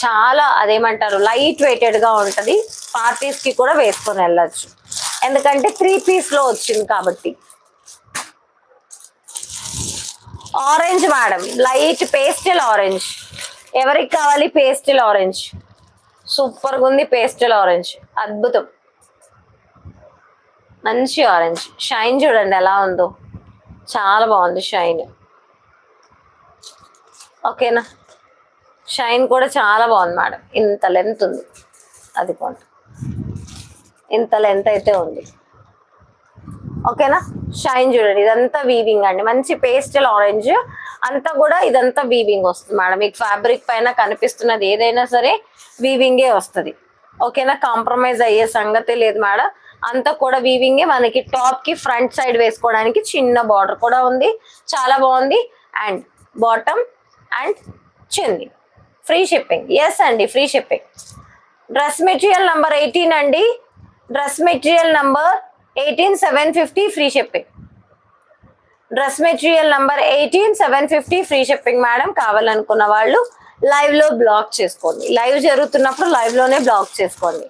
చాలా అదేమంటారు light weighted గా ఉంటది, పార్టీస్ కి కూడా వేసుకొని వెళ్ళొచ్చు, ఎందుకంటే 3 పీస్ లో వచ్చింది కాబట్టి. Orange madam, light pastel orange. ఎవరికి కావాలి పేస్టల్ ఆరెంజ్? సూపర్ గా ఉంది పేస్టల్ ఆరెంజ్, అద్భుతం. మంచి ఆరెంజ్ షైన్ చూడండి ఎలా ఉందో, చాలా బాగుంది షైన్. ఓకేనా, షైన్ కూడా చాలా బాగుంది మేడం. ఇంత లెంత్ ఉంది, అది కొంట ఇంత లెంత్ అయితే ఉంది. ఓకేనా, షైన్ చూడండి, ఇదంతా వీవింగ్ అండి, మంచి పేస్టల్ ఆరెంజ్ అంతా కూడా, ఇదంతా వీవింగ్ వస్తుంది మేడం. మీకు ఫ్యాబ్రిక్ పైన కనిపిస్తున్నది ఏదైనా సరే వీవింగే వస్తుంది. ఓకేనా, కాంప్రమైజ్ అయ్యే సంగతి లేదు మేడం, అంతా కూడా వీవింగే. మనకి టాప్ కి ఫ్రంట్ సైడ్ వేసుకోవడానికి చిన్న బార్డర్ కూడా ఉంది, చాలా బాగుంది. And bottom and chunni free shipping. Yes అండి, free shipping. Dress material number 18 అండి, dress material number 18 750 free shipping. Dress material number 18 750 free shipping madam. కావాలనుకున్న వాళ్ళు లైవ్ లో బ్లాక్ చేసుకోండి, లైవ్ జరుగుతున్నప్పుడు లైవ్ లోనే బ్లాక్ చేసుకోండి.